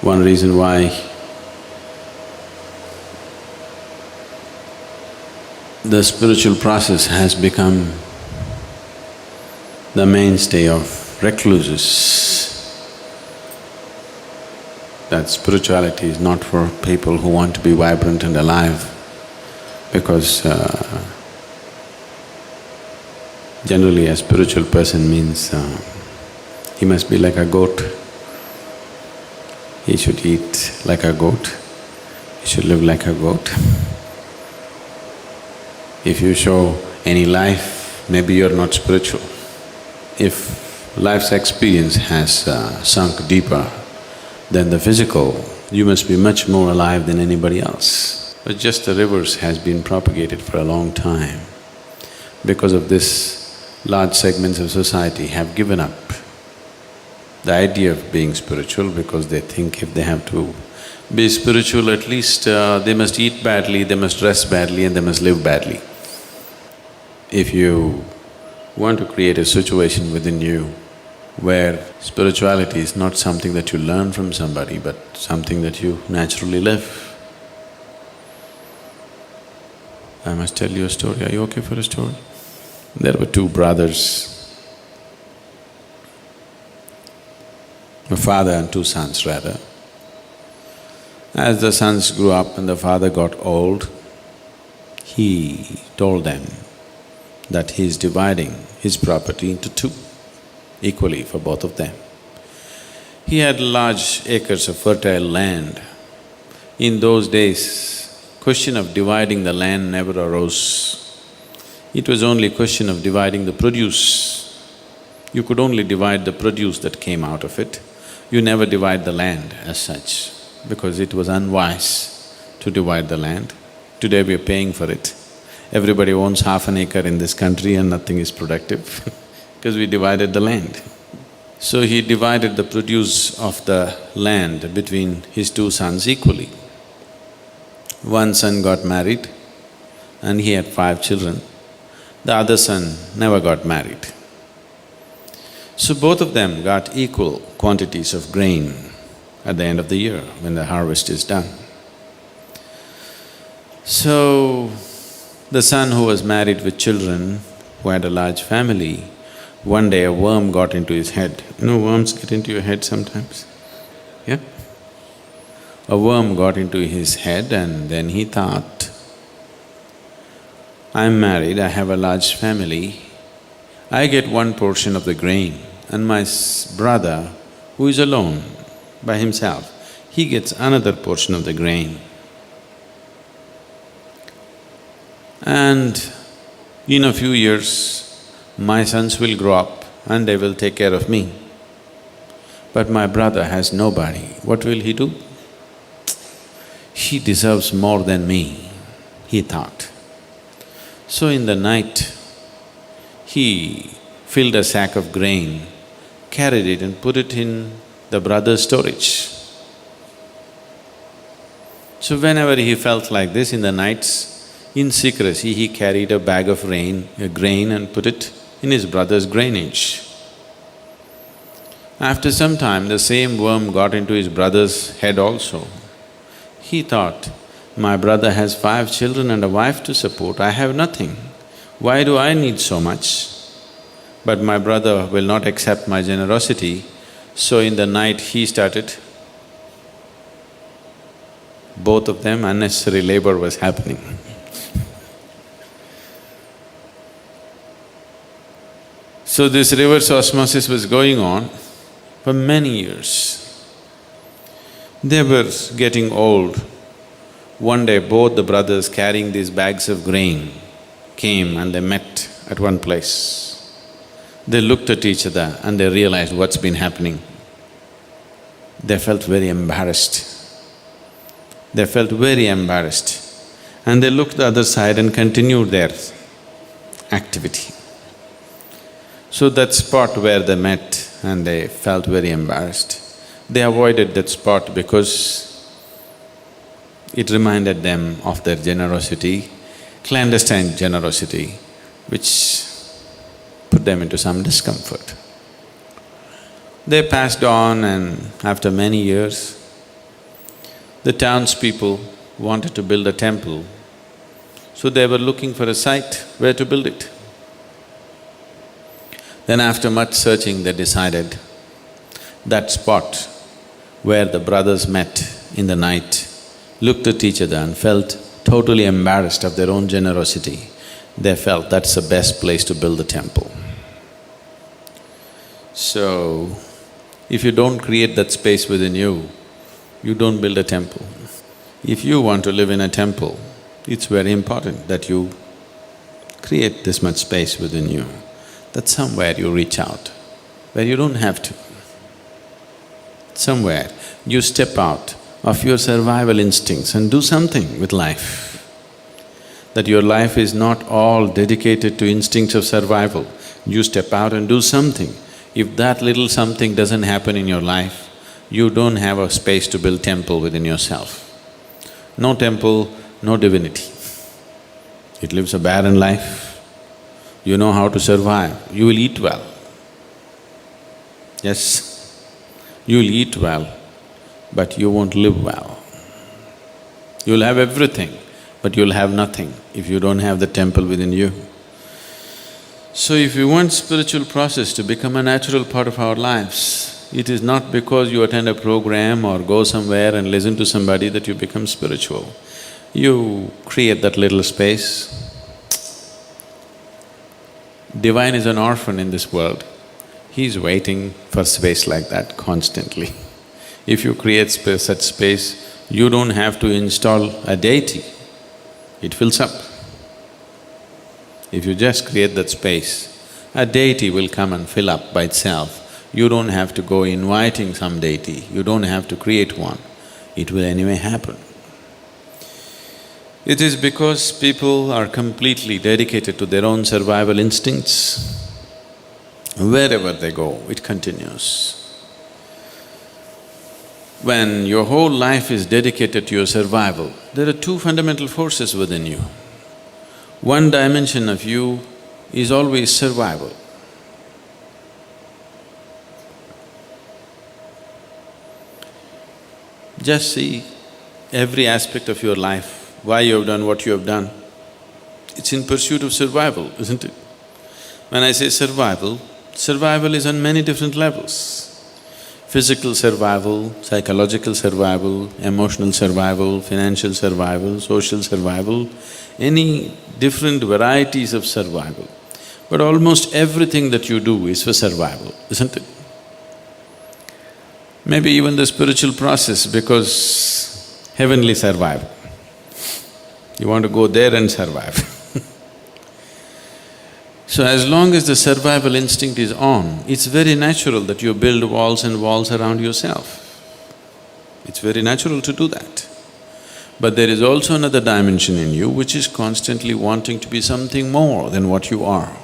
One reason why the spiritual process has become the mainstay of recluses, that spirituality is not for people who want to be vibrant and alive, because generally a spiritual person means he must be like a goat. He should eat like a goat, he should live like a goat. If you show any life, maybe you're not spiritual. If life's experience has sunk deeper than the physical, you must be much more alive than anybody else. But just the rivers has been propagated for a long time. Because of this, large segments of society have given up the idea of being spiritual, because they think if they have to be spiritual, at least they must eat badly, they must dress badly and they must live badly. If you want to create a situation within you where spirituality is not something that you learn from somebody, but something that you naturally live. I must tell you a story. Are you okay for a story? There were two brothers, a father and two sons rather. As the sons grew up and the father got old, he told them that he is dividing his property into two, equally for both of them. He had large acres of fertile land. In those days, question of dividing the land never arose. It was only a question of dividing the produce. You could only divide the produce that came out of it. You never divide the land as such, because it was unwise to divide the land. Today we are paying for it. Everybody owns half an acre in this country and nothing is productive because we divided the land. So he divided the produce of the land between his two sons equally. One son got married and he had 5 children. The other son never got married. So both of them got equal quantities of grain at the end of the year when the harvest is done. So the son who was married with children, who had a large family, one day a worm got into his head. You know worms get into your head sometimes? Yeah? A worm got into his head and then he thought, I'm married, I have a large family, I get one portion of the grain and my brother, who is alone by himself, he gets another portion of the grain. And in a few years, my sons will grow up and they will take care of me. But my brother has nobody, what will he do? He deserves more than me, he thought. So in the night, he filled a sack of grain, carried it and put it in the brother's storage. So whenever he felt like this in the nights, in secrecy he carried a bag of grain and put it in his brother's grainage. After some time, the same worm got into his brother's head also. He thought, my brother has 5 children and a wife to support, I have nothing. Why do I need so much? But my brother will not accept my generosity, so in the night he started, both of them, unnecessary labor was happening. So this reverse osmosis was going on for many years. They were getting old. One day both the brothers carrying these bags of grain came and they met at one place. They looked at each other and they realized what's been happening. They felt very embarrassed. They felt very embarrassed and they looked the other side and continued their activity. So that spot where they met and they felt very embarrassed, they avoided that spot because it reminded them of their generosity, clandestine generosity, which put them into some discomfort. They passed on and after many years, The townspeople wanted to build a temple, so they were looking for a site where to build it. Then after much searching, they decided that spot where the brothers met in the night, looked at each other and felt totally embarrassed of their own generosity. They felt that's the best place to build the temple. So, if you don't create that space within you, you don't build a temple. If you want to live in a temple, it's very important that you create this much space within you, that somewhere you reach out, where you don't have to. Somewhere you step out of your survival instincts and do something with life. That your life is not all dedicated to instincts of survival. You step out and do something. If that little something doesn't happen in your life, you don't have a space to build temple within yourself. No temple, no divinity. It lives a barren life. You know how to survive, you will eat well. Yes, you'll eat well, but you won't live well. You'll have everything, but you'll have nothing if you don't have the temple within you. So if you want spiritual process to become a natural part of our lives, it is not because you attend a program or go somewhere and listen to somebody that you become spiritual. You create that little space. Divine is an orphan in this world. He's waiting for space like that constantly. If you create such space, you don't have to install a deity, it fills up. If you just create that space, a deity will come and fill up by itself. You don't have to go inviting some deity, you don't have to create one, it will anyway happen. It is because people are completely dedicated to their own survival instincts. Wherever they go, it continues. When your whole life is dedicated to your survival, there are two fundamental forces within you. One dimension of you is always survival. Just see every aspect of your life, why you have done what you have done. It's in pursuit of survival, isn't it? When I say survival, survival is on many different levels. Physical survival, psychological survival, emotional survival, financial survival, social survival, any different varieties of survival. But almost everything that you do is for survival, isn't it? Maybe even the spiritual process, because heavenly survival. You want to go there and survive. So as long as the survival instinct is on, it's very natural that you build walls and walls around yourself. It's very natural to do that. But there is also another dimension in you which is constantly wanting to be something more than what you are.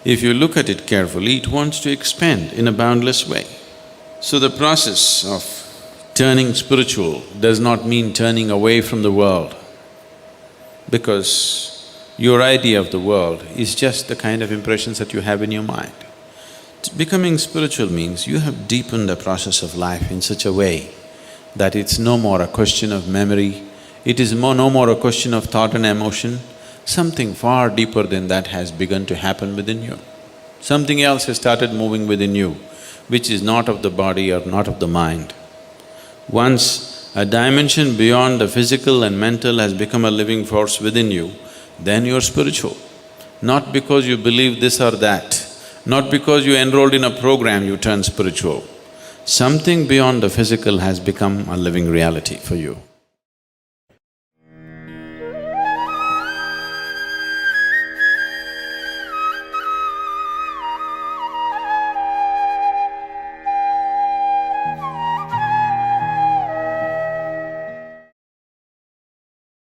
If you look at it carefully, it wants to expand in a boundless way. So the process of turning spiritual does not mean turning away from the world, because your idea of the world is just the kind of impressions that you have in your mind. Becoming spiritual means you have deepened the process of life in such a way that it's no more a question of memory, it is no more a question of thought and emotion. Something far deeper than that has begun to happen within you. Something else has started moving within you, which is not of the body or not of the mind. Once a dimension beyond the physical and mental has become a living force within you, then you're spiritual. Not because you believe this or that, not because you enrolled in a program you turn spiritual. Something beyond the physical has become a living reality for you.